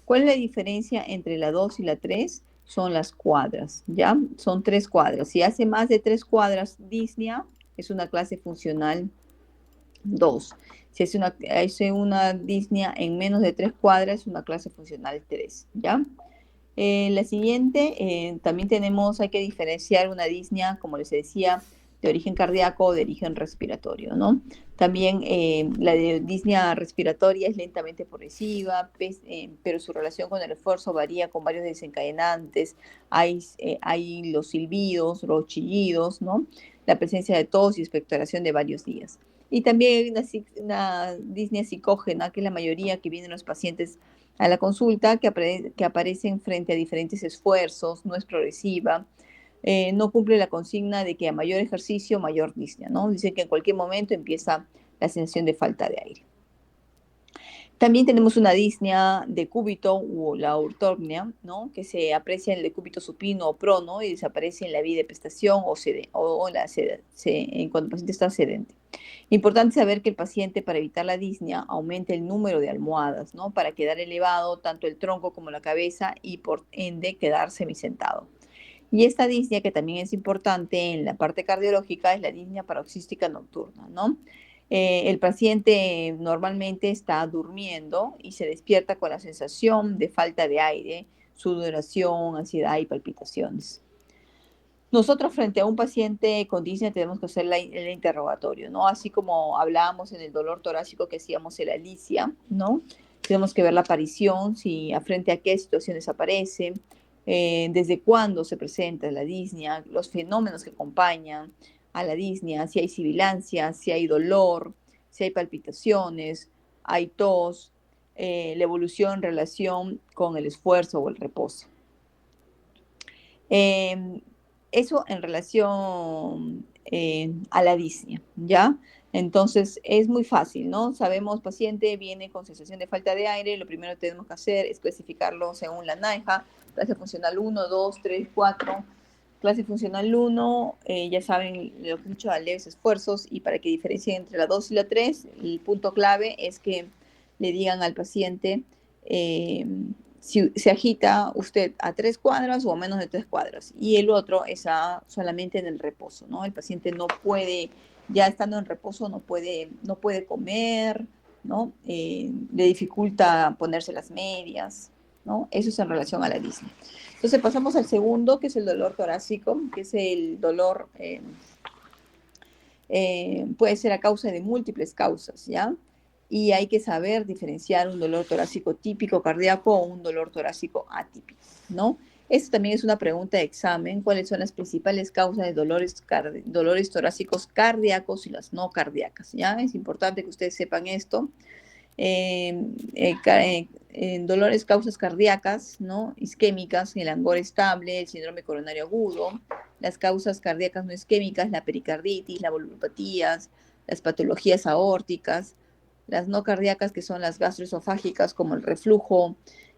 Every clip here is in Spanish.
¿Cuál es la diferencia entre la 2 y la 3? Son las cuadras, ¿ya? Son 3 cuadras. Si hace más de 3 cuadras disnea, es una clase funcional 2. Si hace una disnea en menos de 3 cuadras, es una clase funcional 3, ¿ya? La siguiente, también hay que diferenciar una disnea, como les decía, de origen cardíaco o de origen respiratorio, ¿no? También la de disnea respiratoria es lentamente progresiva, pero su relación con el esfuerzo varía con varios desencadenantes. Hay los silbidos, los chillidos, ¿no? La presencia de tos y expectoración de varios días. Y también hay una disnea psicógena, que es la mayoría que vienen los pacientes a la consulta, que aparecen frente a diferentes esfuerzos, no es progresiva, no cumple la consigna de que a mayor ejercicio, mayor disnea, ¿no? Dice que en cualquier momento empieza la sensación de falta de aire. También tenemos una disnea de cúbito o la ortornia, ¿no? Que se aprecia en el decúbito supino o prono y desaparece en la vía de prestación cuando el paciente está sedente. Importante saber que el paciente, para evitar la disnea, aumenta el número de almohadas, ¿no? Para quedar elevado tanto el tronco como la cabeza y por ende quedar semisentado. Y esta disnea, que también es importante en la parte cardiológica, es la disnea paroxística nocturna, ¿no? El paciente normalmente está durmiendo y se despierta con la sensación de falta de aire, sudoración, ansiedad y palpitaciones. Nosotros frente a un paciente con disnea tenemos que hacer el interrogatorio, ¿no? Así como hablábamos en el dolor torácico que hacíamos en la licia, ¿no? Tenemos que ver la aparición, si frente a qué situaciones aparece, desde cuándo se presenta la disnea, los fenómenos que acompañan a la disnea, si hay sibilancia, si hay dolor, si hay palpitaciones, hay tos, la evolución en relación con el esfuerzo o el reposo. Eso en relación a la disnea, ¿ya? Entonces es muy fácil, ¿no? Sabemos, paciente viene con sensación de falta de aire, lo primero que tenemos que hacer es clasificarlo según la NAIJA, clase funcional 1, 2, 3, 4. Clase funcional 1, ya saben lo que he dicho, a leves esfuerzos, y para que diferencien entre la 2 y la 3, el punto clave es que le digan al paciente si se agita usted a 3 cuadras o a menos de 3 cuadras, y el otro es solamente en el reposo, ¿no? El paciente no puede, ya estando en reposo, no puede comer, ¿no? Le dificulta ponerse las medias, ¿no? Eso es en relación a la disnea. Entonces pasamos al segundo, que es el dolor torácico, que es el dolor, puede ser a causa de múltiples causas, ¿ya? Y hay que saber diferenciar un dolor torácico típico cardíaco o un dolor torácico atípico, ¿no? Esto también es una pregunta de examen: ¿cuáles son las principales causas de dolores torácicos cardíacos y las no cardíacas? ¿Ya? Es importante que ustedes sepan esto. Dolores, causas cardíacas, ¿no? Isquémicas, el angor estable, el síndrome coronario agudo. Las causas cardíacas no isquémicas, la pericarditis, las valvulopatías, las patologías aórticas. Las no cardíacas, que son las gastroesofágicas, como el reflujo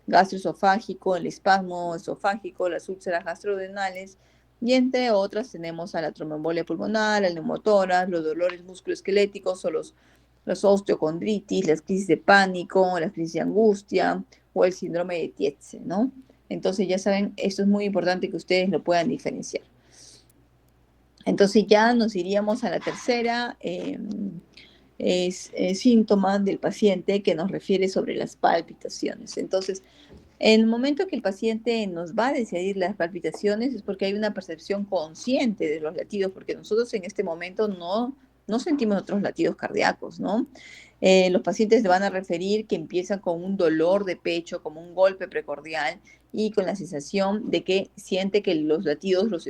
gastroesofágico, el espasmo esofágico, las úlceras gastrodenales, y entre otras tenemos a la tromboembolia pulmonar, el neumotórax, los dolores musculoesqueléticos o los osteocondritis, las crisis de pánico, las crisis de angustia o el síndrome de Tietze, ¿no? Entonces ya saben, esto es muy importante que ustedes lo puedan diferenciar. Entonces ya nos iríamos a la tercera síntoma del paciente, que nos refiere sobre las palpitaciones. Entonces, en el momento que el paciente nos va a decidir las palpitaciones es porque hay una percepción consciente de los latidos, porque nosotros en este momento no sentimos otros latidos cardíacos, ¿no? Los pacientes le van a referir que empiezan con un dolor de pecho, como un golpe precordial, y con la sensación de que siente que los latidos los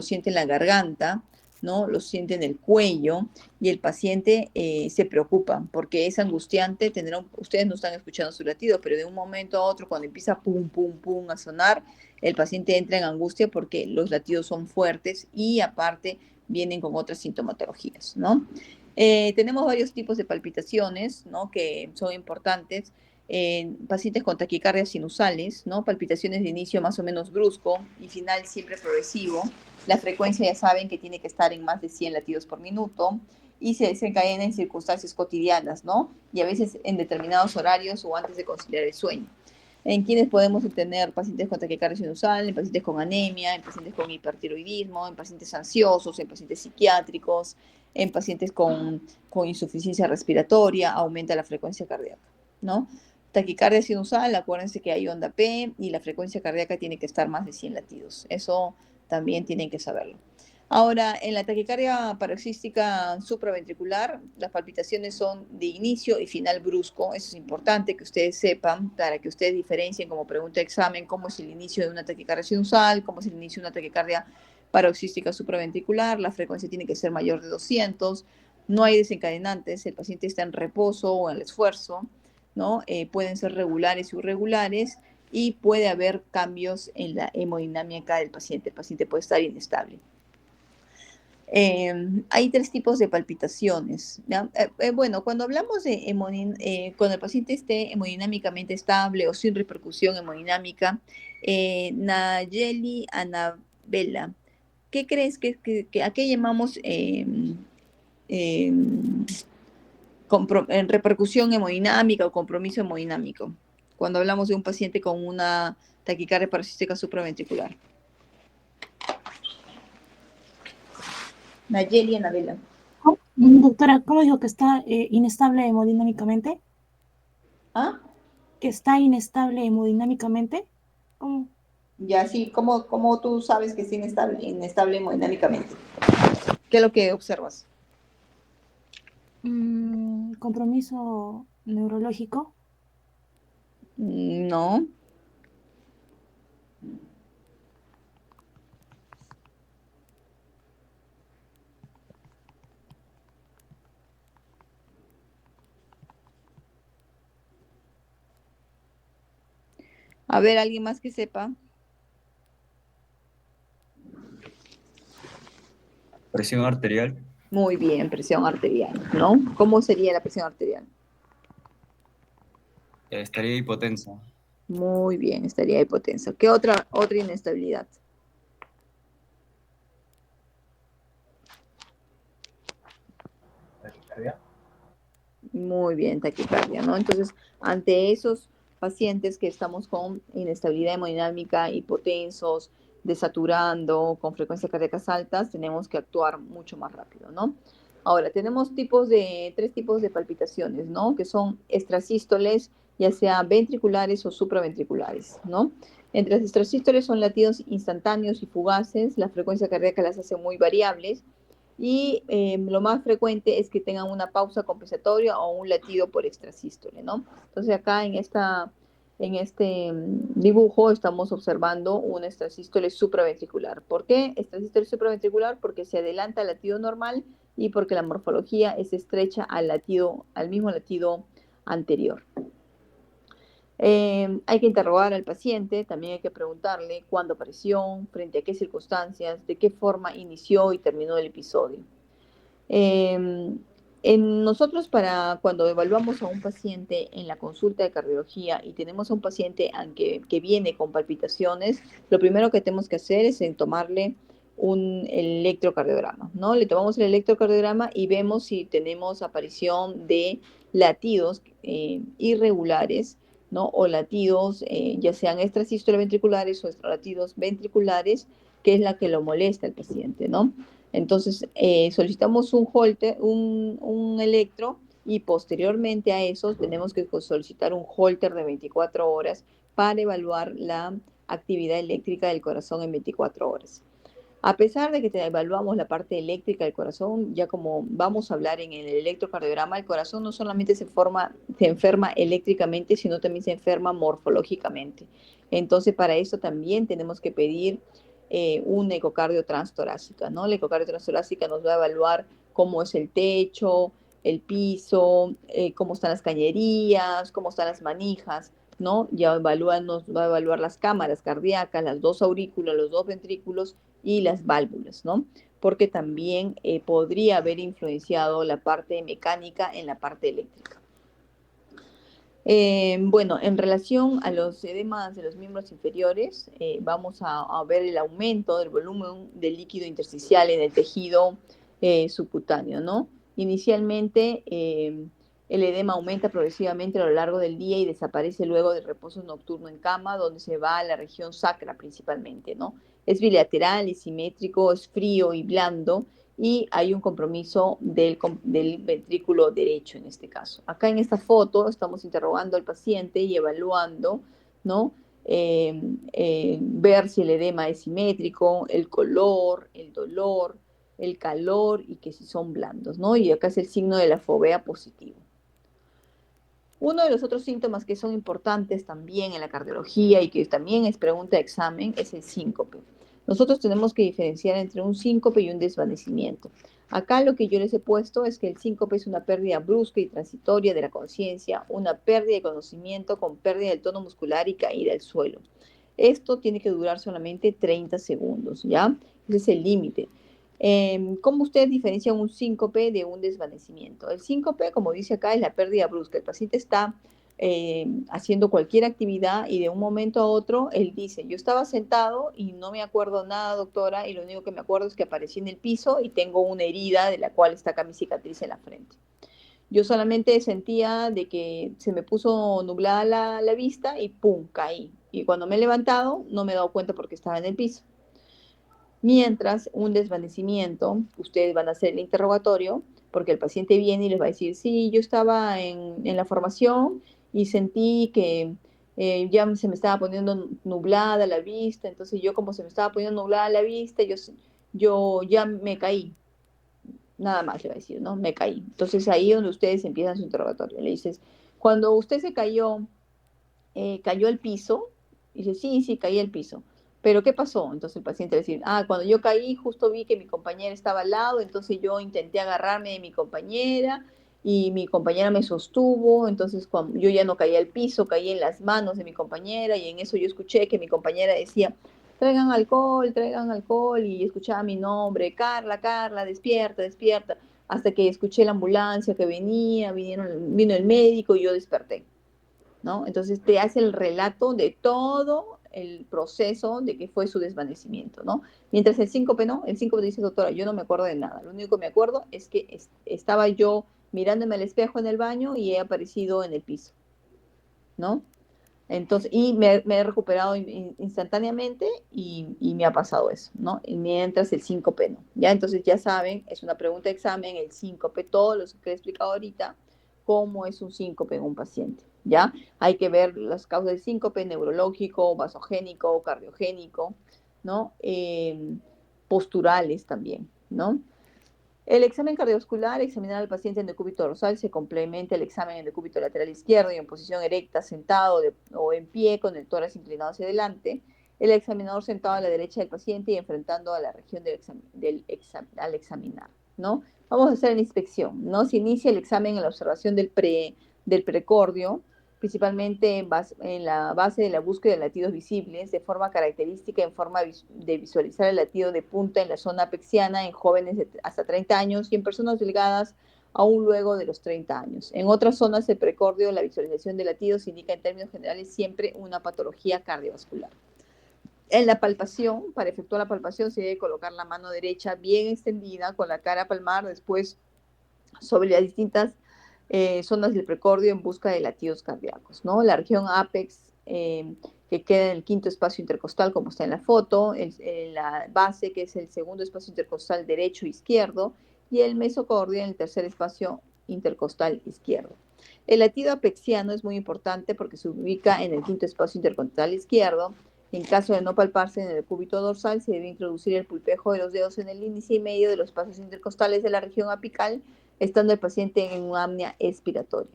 siente en la garganta, ¿no? Los siente en el cuello, y el paciente se preocupa porque es angustiante ustedes no están escuchando su latido, pero de un momento a otro, cuando empieza pum, pum, pum a sonar, el paciente entra en angustia porque los latidos son fuertes y aparte vienen con otras sintomatologías, ¿no? Tenemos varios tipos de palpitaciones, ¿no? Que son importantes. Pacientes con taquicardias sinusales, ¿no? Palpitaciones de inicio más o menos brusco y final siempre progresivo. La frecuencia ya saben que tiene que estar en más de 100 latidos por minuto, y se desencadena en circunstancias cotidianas, ¿no? Y a veces en determinados horarios o antes de conciliar el sueño. En quienes podemos tener pacientes con taquicardia sinusal, en pacientes con anemia, en pacientes con hipertiroidismo, en pacientes ansiosos, en pacientes psiquiátricos, en pacientes con insuficiencia respiratoria, aumenta la frecuencia cardíaca, ¿no? Taquicardia sinusal, acuérdense que hay onda P y la frecuencia cardíaca tiene que estar más de 100 latidos. Eso también tienen que saberlo. Ahora, en la taquicardia paroxística supraventricular, las palpitaciones son de inicio y final brusco. Eso es importante que ustedes sepan para que ustedes diferencien como pregunta de examen cómo es el inicio de una taquicardia sinusal, cómo es el inicio de una taquicardia paroxística supraventricular. La frecuencia tiene que ser mayor de 200. No hay desencadenantes. El paciente está en reposo o en el esfuerzo, ¿no? Pueden ser regulares y irregulares y puede haber cambios en la hemodinámica del paciente. El paciente puede estar inestable. Hay tres tipos de palpitaciones, ¿ya? Bueno, cuando hablamos de cuando el paciente esté hemodinámicamente estable o sin repercusión hemodinámica, Nayeli Anabela, ¿qué crees a qué llamamos en repercusión hemodinámica o compromiso hemodinámico? Cuando hablamos de un paciente con una taquicardia paroxística supraventricular. Nayeli Anabela. Doctora, ¿cómo dijo que está inestable hemodinámicamente? ¿Ah? ¿Que está inestable hemodinámicamente? ¿Cómo? Ya, sí, ¿cómo tú sabes que es inestable hemodinámicamente? ¿Qué es lo que observas? ¿Compromiso neurológico? No. A ver, ¿alguien más que sepa? Presión arterial. Muy bien, presión arterial, ¿no? ¿Cómo sería la presión arterial? Estaría hipotensa. Muy bien, estaría hipotensa. ¿Qué otra inestabilidad? Taquicardia. Muy bien, taquicardia, ¿no? Entonces, ante esos pacientes que estamos con inestabilidad hemodinámica, hipotensos, desaturando, con frecuencias cardíacas altas, tenemos que actuar mucho más rápido, ¿no? Ahora, tenemos tres tipos de palpitaciones, ¿no? Que son extrasístoles, ya sea ventriculares o supraventriculares, ¿no? Entre las extrasístoles son latidos instantáneos y fugaces, la frecuencia cardíaca las hace muy variables, y lo más frecuente es que tengan una pausa compensatoria o un latido por extrasístole, ¿no? Entonces acá en este dibujo estamos observando un extrasístole supraventricular. ¿Por qué extrasístole supraventricular? Porque se adelanta al latido normal y porque la morfología es estrecha al mismo latido anterior. Hay que interrogar al paciente, también hay que preguntarle cuándo apareció, frente a qué circunstancias, de qué forma inició y terminó el episodio. Nosotros cuando evaluamos a un paciente en la consulta de cardiología y tenemos a un paciente que viene con palpitaciones, lo primero que tenemos que hacer es tomarle un electrocardiograma, ¿no? Le tomamos el electrocardiograma y vemos si tenemos aparición de latidos irregulares, ¿no? O latidos, ya sean extrasístole ventriculares o extralatidos ventriculares, que es la que lo molesta al paciente, ¿no? Entonces, solicitamos un holter, un electro, y posteriormente a eso tenemos que solicitar un holter de 24 horas para evaluar la actividad eléctrica del corazón en 24 horas. A pesar de que te evaluamos la parte eléctrica del corazón, ya como vamos a hablar en el electrocardiograma, el corazón no solamente se enferma eléctricamente, sino también se enferma morfológicamente. Entonces, para eso también tenemos que pedir una ecocardio transtorácica, ¿no? La ecocardio transtorácica nos va a evaluar cómo es el techo, el piso, cómo están las cañerías, cómo están las manijas, ¿no? Nos va a evaluar las cámaras cardíacas, las dos aurículas, los dos ventrículos y las válvulas, ¿no? Porque también podría haber influenciado la parte mecánica en la parte eléctrica. Bueno, en relación a los edemas de los miembros inferiores, vamos a ver el aumento del volumen del líquido intersticial en el tejido subcutáneo, ¿no? Inicialmente, el edema aumenta progresivamente a lo largo del día y desaparece luego del reposo nocturno en cama, donde se va a la región sacra principalmente, ¿no? Es bilateral, es simétrico, es frío y blando, y hay un compromiso del ventrículo derecho en este caso. Acá en esta foto estamos interrogando al paciente y evaluando, ¿no? Ver si el edema es simétrico, el color, el dolor, el calor y que si son blandos, ¿no? Y acá es el signo de la fovea positivo. Uno de los otros síntomas que son importantes también en la cardiología y que también es pregunta de examen es el síncope. Nosotros tenemos que diferenciar entre un síncope y un desvanecimiento. Acá lo que yo les he puesto es que el síncope es una pérdida brusca y transitoria de la conciencia, una pérdida de conocimiento con pérdida del tono muscular y caída al suelo. Esto tiene que durar solamente 30 segundos, ¿ya? Ese es el límite. ¿Cómo usted diferencia un síncope de un desvanecimiento? El síncope, como dice acá, es la pérdida brusca. El paciente está haciendo cualquier actividad y de un momento a otro él dice, yo estaba sentado y no me acuerdo nada, doctora, y lo único que me acuerdo es que aparecí en el piso y tengo una herida de la cual está acá mi cicatriz en la frente. Yo solamente sentía de que se me puso nublada la vista y ¡pum! Caí. Y cuando me he levantado no me he dado cuenta porque estaba en el piso. Mientras un desvanecimiento, ustedes van a hacer el interrogatorio, porque el paciente viene y les va a decir, sí, yo estaba en la formación y sentí que ya se me estaba poniendo nublada la vista, entonces yo como se me estaba poniendo nublada la vista, yo ya me caí, nada más le va a decir, ¿no? Me caí. Entonces ahí es donde ustedes empiezan su interrogatorio. Le dices, cuando usted se cayó al piso, dice, sí, sí, caí al piso. ¿Pero qué pasó? Entonces el paciente va a decir, cuando yo caí, justo vi que mi compañera estaba al lado, entonces yo intenté agarrarme de mi compañera y mi compañera me sostuvo, entonces cuando yo ya no caí al piso, caí en las manos de mi compañera y en eso yo escuché que mi compañera decía, traigan alcohol, y escuchaba mi nombre, Carla, Carla, despierta, despierta, hasta que escuché la ambulancia que vino el médico y yo desperté. ¿No? Entonces te hace el relato de todo el proceso de que fue su desvanecimiento, ¿no? Mientras el síncope no, el síncope dice, doctora, yo no me acuerdo de nada, lo único que me acuerdo es que estaba yo mirándome al espejo en el baño y he aparecido en el piso, ¿no? Entonces, y me he recuperado instantáneamente y me ha pasado eso, ¿no? Y mientras el síncope no. Ya, entonces ya saben, es una pregunta de examen, el síncope, todo lo que he explicado ahorita, cómo es un síncope en un paciente, ¿ya? Hay que ver las causas del síncope, neurológico, vasogénico, cardiogénico, ¿no? Posturales también, ¿no? El examen cardiovascular, examinar al paciente en decúbito dorsal, se complementa el examen en decúbito lateral izquierdo y en posición erecta, sentado o en pie con el tórax inclinado hacia adelante. El examinador sentado a la derecha del paciente y enfrentando a la región al examinar, ¿no? Vamos a hacer la inspección, ¿no? Se inicia el examen en la observación del precordio, principalmente en la base de la búsqueda de latidos visibles, de forma característica en forma de visualizar el latido de punta en la zona apexiana en jóvenes de hasta 30 años y en personas delgadas aún luego de los 30 años. En otras zonas del precordio, la visualización de latidos indica en términos generales siempre una patología cardiovascular. En la palpación, para efectuar la palpación, se debe colocar la mano derecha bien extendida con la cara a palmar, después sobre las distintas zonas del precordio en busca de latidos cardíacos, ¿no? La región apex, que queda en el quinto espacio intercostal, como está en la foto, la base, que es el segundo espacio intercostal derecho e izquierdo, y el mesocordio en el tercer espacio intercostal izquierdo. El latido apexiano es muy importante porque se ubica en el quinto espacio intercostal izquierdo. En caso de no palparse en el decúbito dorsal, se debe introducir el pulpejo de los dedos en el índice y medio de los espacios intercostales de la región apical, estando el paciente en una apnea expiratoria.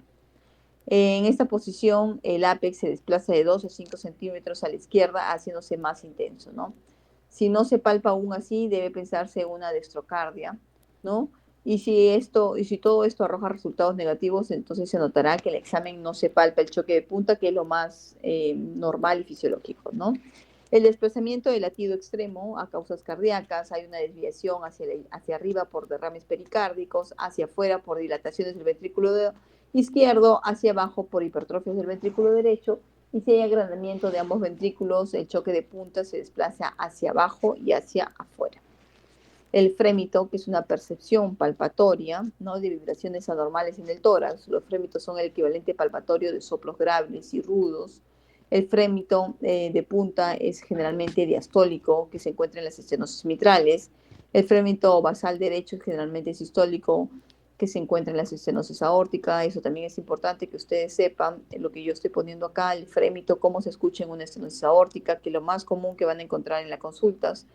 En esta posición, el ápex se desplaza de 2 a 5 centímetros a la izquierda, haciéndose más intenso, ¿no? Si no se palpa aún así, debe pensarse en una dextrocardia, ¿no? Y si todo esto arroja resultados negativos, entonces se notará que el examen no se palpa el choque de punta, que es lo más normal y fisiológico, ¿no? El desplazamiento del latido extremo a causas cardíacas, hay una desviación hacia arriba por derrames pericárdicos, hacia afuera por dilataciones del ventrículo izquierdo, hacia abajo por hipertrofias del ventrículo derecho, y si hay agrandamiento de ambos ventrículos, el choque de punta se desplaza hacia abajo y hacia afuera. El frémito, que es una percepción palpatoria, ¿no?, de vibraciones anormales en el tórax. Los frémitos son el equivalente palpatorio de soplos graves y rudos. El frémito de punta es generalmente diastólico, que se encuentra en las estenosis mitrales. El frémito basal derecho es generalmente sistólico, que se encuentra en la estenosis aórtica. Eso también es importante que ustedes sepan lo que yo estoy poniendo acá, el frémito, cómo se escucha en una estenosis aórtica, que es lo más común que van a encontrar en las consultas.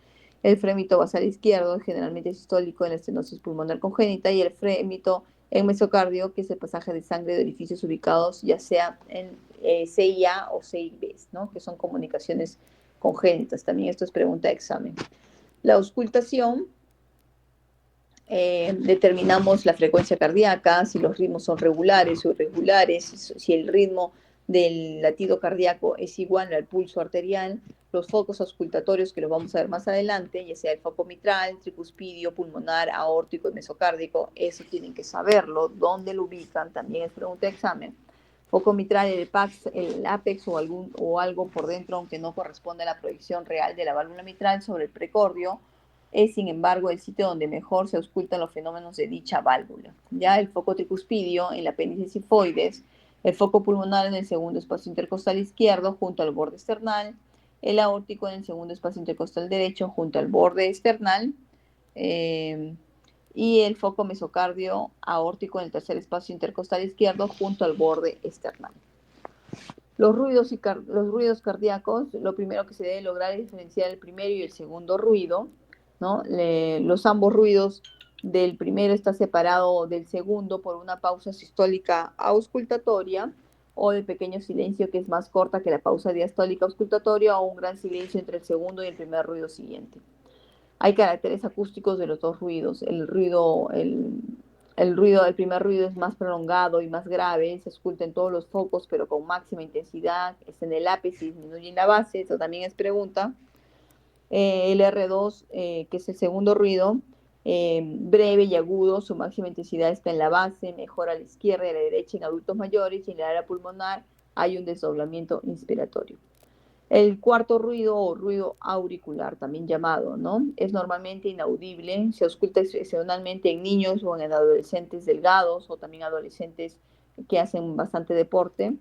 El frémito basal izquierdo es generalmente sistólico en la estenosis pulmonar congénita, y el frémito en mesocardio, que es el pasaje de sangre de orificios ubicados ya sea en CIA o CIB, ¿no?, que son comunicaciones congénitas. También esto es pregunta de examen. La auscultación, determinamos la frecuencia cardíaca, si los ritmos son regulares o irregulares, si el ritmo del latido cardíaco es igual al pulso arterial. Los focos auscultatorios, que los vamos a ver más adelante, ya sea el foco mitral, tricuspidio, pulmonar, aórtico y mesocárdico, eso tienen que saberlo, dónde lo ubican, también es pregunta de examen. Foco mitral, el ápex o algo por dentro, aunque no corresponde a la proyección real de la válvula mitral sobre el precordio, es, sin embargo, el sitio donde mejor se auscultan los fenómenos de dicha válvula. Ya el foco tricuspidio en el apéndice sifoides, el foco pulmonar en el segundo espacio intercostal izquierdo junto al borde esternal, el aórtico en el segundo espacio intercostal derecho junto al borde esternal, y el foco mesocardio aórtico en el tercer espacio intercostal izquierdo junto al borde esternal. Los ruidos cardíacos, lo primero que se debe lograr es diferenciar el primero y el segundo ruido, ¿no? Los ambos ruidos del primero está separado del segundo por una pausa sistólica auscultatoria, o de pequeño silencio, que es más corta que la pausa diastólica auscultatoria, o un gran silencio entre el segundo y el primer ruido siguiente. Hay caracteres acústicos de los dos ruidos. El primer ruido es más prolongado y más grave, se escucha en todos los focos, pero con máxima intensidad, es en el ápice y disminuye en la base. Eso también es pregunta. El R2, que es el segundo ruido, breve y agudo, su máxima intensidad está en la base, mejora a la izquierda y a la derecha en adultos mayores, y en el área pulmonar hay un desdoblamiento inspiratorio. El cuarto ruido, o ruido auricular, también llamado, ¿no?, es normalmente inaudible, se ausculta excepcionalmente en niños o en adolescentes delgados, o también adolescentes que hacen bastante deporte,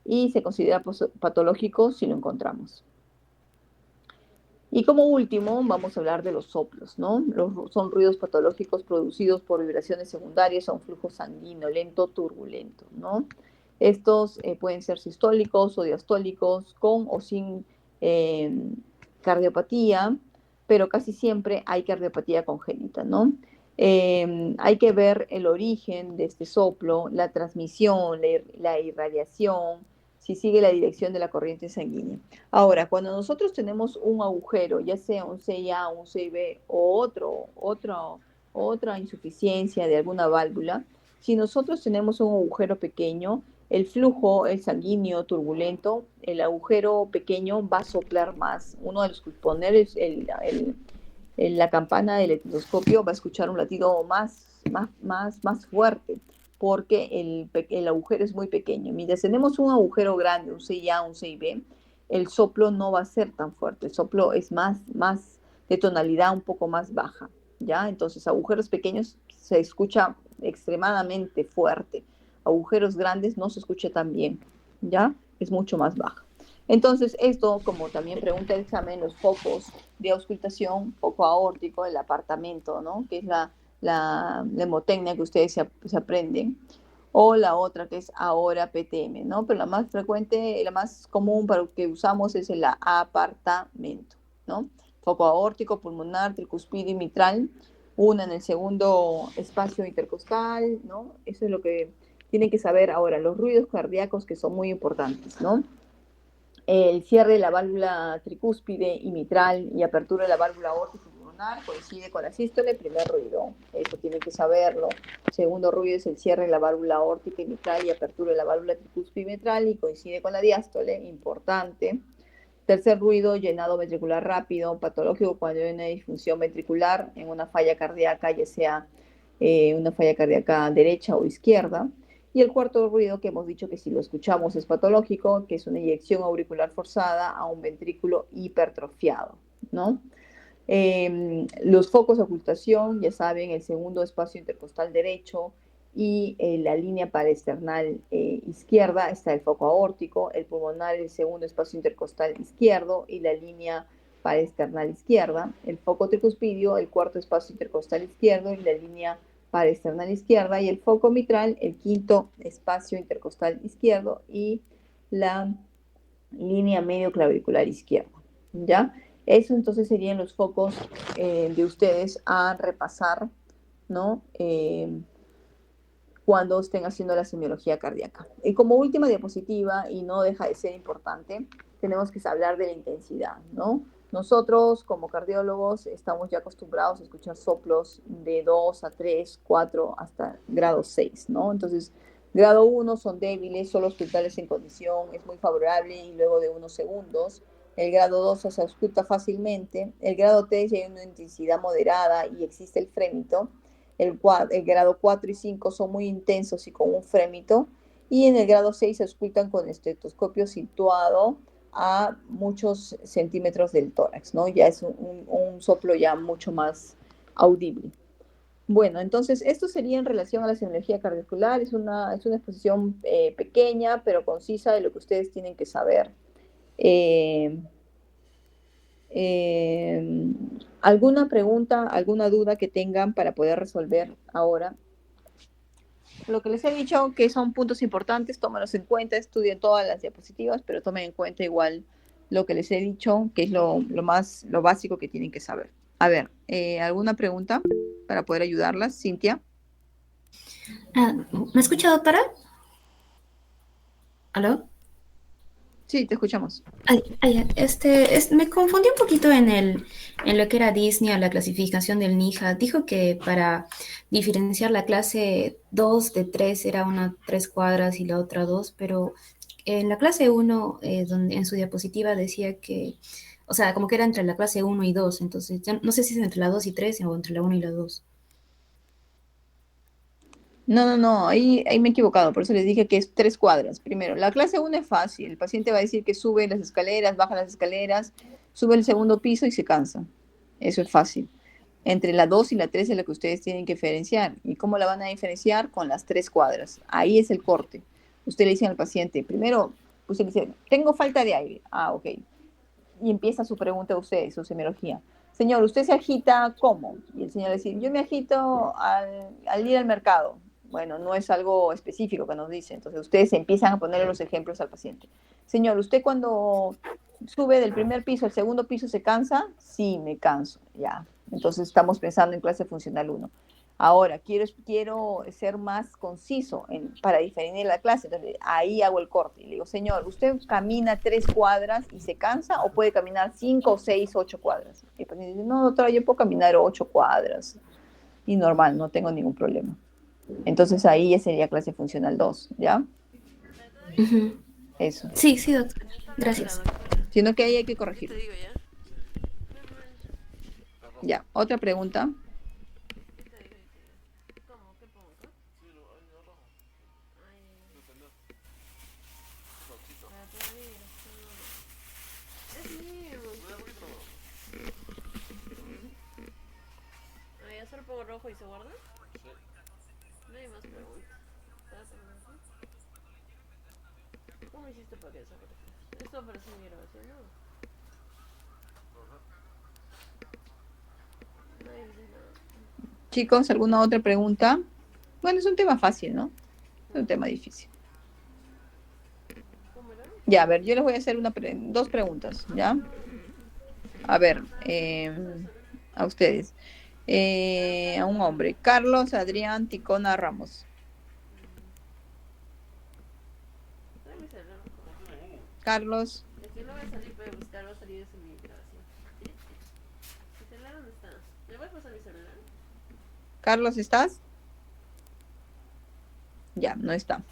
y se considera patológico si lo encontramos. Y como último, vamos a hablar de los soplos, ¿no? Son ruidos patológicos producidos por vibraciones secundarias a un flujo sanguíneo lento, turbulento, ¿no? Estos pueden ser sistólicos o diastólicos, con o sin cardiopatía, pero casi siempre hay cardiopatía congénita, ¿no? Hay que ver el origen de este soplo, la transmisión, la irradiación, si sigue la dirección de la corriente sanguínea. Ahora, cuando nosotros tenemos un agujero, ya sea un CIA, un CIB o otra insuficiencia de alguna válvula, si nosotros tenemos un agujero pequeño, el flujo, el sanguíneo turbulento, el agujero pequeño va a soplar más. Uno de los que poner la campana del estetoscopio va a escuchar un latido más fuerte, porque el agujero es muy pequeño. Mientras tenemos un agujero grande, un CIA, un CIB, el soplo no va a ser tan fuerte. El soplo es más de tonalidad un poco más baja, ¿ya? Entonces, agujeros pequeños se escucha extremadamente fuerte. Agujeros grandes no se escucha tan bien, ¿ya? Es mucho más baja. Entonces, esto, como también pregunta el examen, los focos de auscultación, foco aórtico, el apartamento, ¿no?, que es la mnemotecnia que ustedes se aprenden, o la otra que es ahora PTM, ¿no? Pero la más frecuente, la más común para lo que usamos es el apartamento, ¿no? Foco aórtico, pulmonar, tricuspidio y mitral, una en el segundo espacio intercostal, ¿no? Eso es lo que tienen que saber. Ahora, los ruidos cardíacos, que son muy importantes, ¿no? El cierre de la válvula tricúspide y mitral y apertura de la válvula aórtica pulmonar coincide con la sístole. Primer ruido, eso tienen que saberlo. Segundo ruido es el cierre de la válvula aórtica y mitral y apertura de la válvula tricúspide y mitral, y coincide con la diástole, importante. Tercer ruido, llenado ventricular rápido, patológico cuando hay una disfunción ventricular en una falla cardíaca, ya sea una falla cardíaca derecha o izquierda. Y el cuarto ruido, que hemos dicho que si lo escuchamos es patológico, que es una inyección auricular forzada a un ventrículo hipertrofiado, ¿no? Los focos de ocultación, ya saben, el segundo espacio intercostal derecho y la línea paraesternal izquierda está el foco aórtico, el pulmonar el segundo espacio intercostal izquierdo y la línea paraesternal izquierda, el foco tricuspidio el cuarto espacio intercostal izquierdo y la línea paraesternal izquierda, y el foco mitral el quinto espacio intercostal izquierdo y la línea medio clavicular izquierda, ¿ya? Eso entonces serían los focos de ustedes a repasar, ¿no? Cuando estén haciendo la semiología cardíaca. Y como última diapositiva, y no deja de ser importante, tenemos que hablar de la intensidad, ¿no? Nosotros, como cardiólogos, estamos ya acostumbrados a escuchar soplos de 2 a 3, 4, hasta grado 6, ¿no? Entonces, grado 1 son débiles, solo auscultarles en condición, es muy favorable y luego de unos segundos. El grado 2 se ausculta fácilmente. El grado 3 ya hay una intensidad moderada y existe el frémito. El grado 4 y 5 son muy intensos y con un frémito. Y en el grado 6 se auscultan con estetoscopio situado a muchos centímetros del tórax, ¿no? Ya es un soplo ya mucho más audible. Bueno, entonces esto sería en relación a la semiología cardiovascular. Es una exposición pequeña pero concisa de lo que ustedes tienen que saber. Eh, ¿Alguna pregunta, alguna duda que tengan para poder resolver ahora? Lo que les he dicho, que son puntos importantes, tómenlos en cuenta, estudien todas las diapositivas, pero tomen en cuenta igual lo que les he dicho, que es lo básico que tienen que saber. A ver, ¿alguna pregunta para poder ayudarlas, Cintia? ¿Me escucha, doctora? ¿Aló? Sí, te escuchamos. Me confundí un poquito en lo que era Disney, la clasificación del NIHA. Dijo que para diferenciar la clase 2 de 3 era una 3 cuadras y la otra 2, pero en la clase 1, donde en su diapositiva decía que, o sea, como que era entre la clase 1 y 2, entonces yo no sé si es entre la 2 y 3 o entre la 1 y la 2. No, ahí me he equivocado, por eso les dije que es 3 cuadras. Primero, la clase 1 es fácil, el paciente va a decir que sube las escaleras, baja las escaleras, sube el segundo piso y se cansa. Eso es fácil. Entre la 2 y la 3 es lo que ustedes tienen que diferenciar. ¿Y cómo la van a diferenciar? Con las 3 cuadras. Ahí es el corte. Usted le dice al paciente, primero, usted le dice, tengo falta de aire. Ah, ok. Y empieza su pregunta a usted, su semiología. Señor, ¿usted se agita cómo? Y el señor le dice, yo me agito al ir al mercado. Bueno, no es algo específico que nos dice. Entonces ustedes empiezan a ponerle los ejemplos al paciente. Señor, ¿usted cuando sube del primer piso al segundo piso se cansa? Sí, me canso. Ya. Entonces estamos pensando en clase funcional 1. Ahora, quiero ser más conciso para diferir la clase. Entonces, ahí hago el corte. Y le digo, señor, ¿usted camina 3 cuadras y se cansa o puede caminar 5, 6, 8 cuadras? Y pues dice, no, doctora, yo puedo caminar 8 cuadras. Y normal, no tengo ningún problema. Entonces ahí ya sería clase funcional 2, ¿ya? Ujú. Eso. Sí, doctora. Gracias. Sino que ahí hay que corregir. Ya, otra pregunta. ¿Solo pongo rojo y se guarda? No hay más preguntas. ¿Cómo hiciste para que desaparezca? Esto aparece en mi grabación, ¿no? Nadie dice nada. Chicos, ¿alguna otra pregunta? Bueno, es un tema fácil, ¿no? Es un tema difícil. ¿Cómo era? Ya, a ver, yo les voy a hacer dos preguntas, ¿ya? A ver, a ustedes. A un hombre, Carlos Adrián Ticona Ramos. Dame mi celular. Carlos, Es que no va a salir, puede buscar, va a salir de mi grabación. ¿Mi celular dónde está? ¿Le voy a pasar mi celular? Carlos, ¿estás? Ya, no está.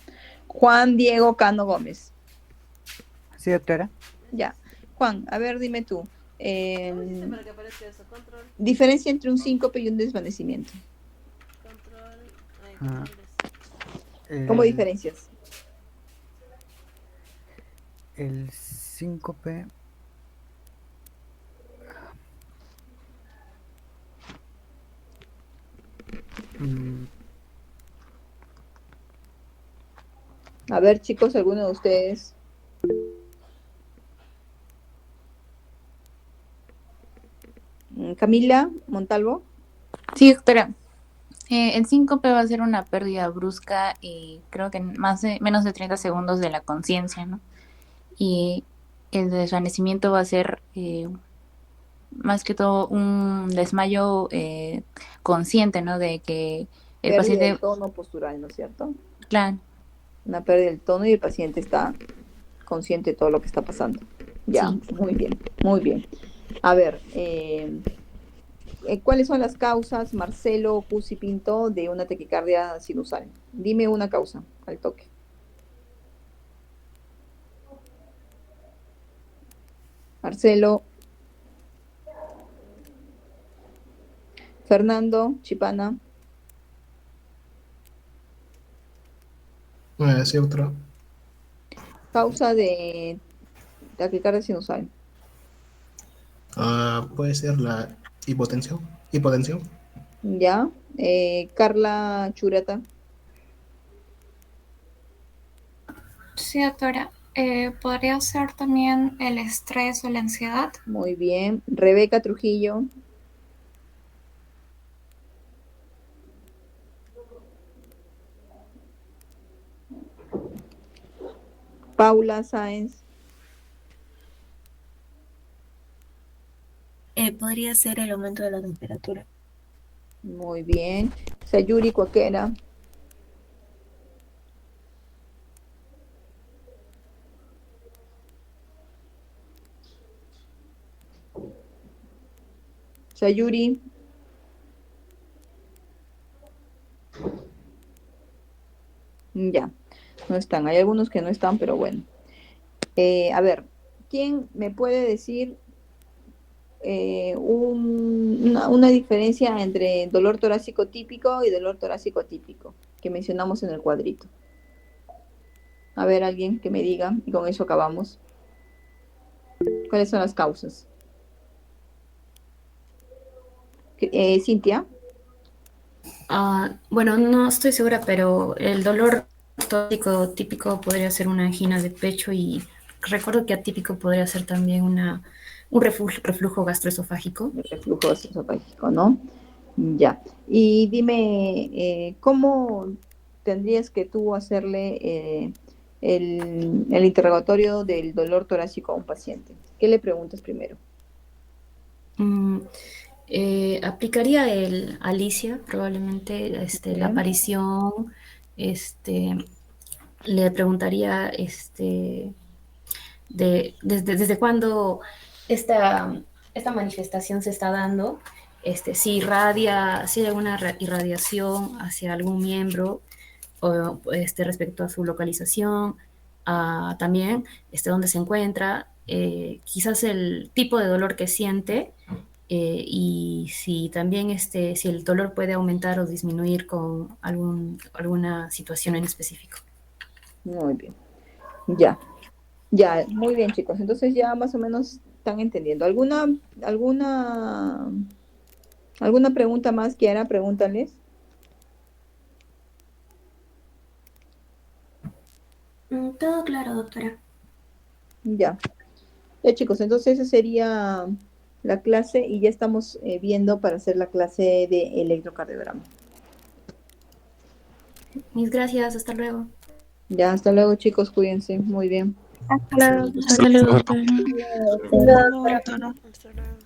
Juan Diego Cano Gómez. Sí, doctora. Ya. Juan, a ver, dime tú. ¿Cómo hiciste para que aparezca eso? Control, Diferencia entre un síncope y un desvanecimiento. control, Ah, ¿Cómo el, diferencias? el síncope A ver, chicos, alguno de ustedes. Camila Montalvo. Sí, doctora. El síncope va a ser una pérdida brusca y creo que en menos de 30 segundos de la conciencia, ¿no? Y el desvanecimiento va a ser más que todo un desmayo consciente, ¿no? De que el Pérdida paciente, del tono postural, ¿no es cierto? claro, Una pérdida del tono y el paciente está consciente de todo lo que está pasando. Ya, sí. muy bien, muy bien. A ver, ¿cuáles son las causas, Marcelo Cusi Pinto, de una taquicardia sinusal? Dime una causa al toque. Marcelo, Fernando, Chipana, Sí, doctora. causa de taquicardia sinusal. Puede ser la hipotensión. Hipotensión. Ya, Carla Churata, Sí, doctora. ¿Podría ser también el estrés o la ansiedad? muy bien. Rebeca Trujillo, Paula Sáenz, Podría ser el aumento de la temperatura. muy bien. Sayuri Cuaquera, Sayuri, ya, no están. Hay algunos que no están, pero bueno. A ver, ¿quién me puede decir una diferencia entre dolor torácico típico y dolor torácico atípico que mencionamos en el cuadrito? A ver, alguien que me diga, y con eso acabamos. ¿Cuáles son las causas? Cintia, Bueno, no estoy segura, pero el dolor torácico típico podría ser una angina de pecho y recuerdo que atípico podría ser también un reflujo gastroesofágico. el reflujo esofágico, ¿no? Ya. Y dime, ¿cómo tendrías que tú hacerle el interrogatorio del dolor torácico a un paciente? ¿Qué le preguntas primero? Mm, Aplicaría el Alicia, probablemente la Bien. aparición, le preguntaría desde cuándo esta manifestación se está dando, si hay alguna irradiación hacia algún miembro o respecto a su localización, también dónde se encuentra, quizás el tipo de dolor que siente y si también si el dolor puede aumentar o disminuir con alguna situación en específico. Muy bien. Ya. Ya, muy bien, chicos. Entonces ya más o menos están entendiendo. ¿Alguna pregunta más, Kiara? Pregúntales. Todo claro, doctora. Ya. Ya, chicos, entonces esa sería la clase y ya estamos viendo para hacer la clase de electrocardiograma. Mis gracias, hasta luego. Ya, hasta luego, chicos, cuídense. Muy bien. Hasta luego. Hasta luego, doctora. Hasta luego.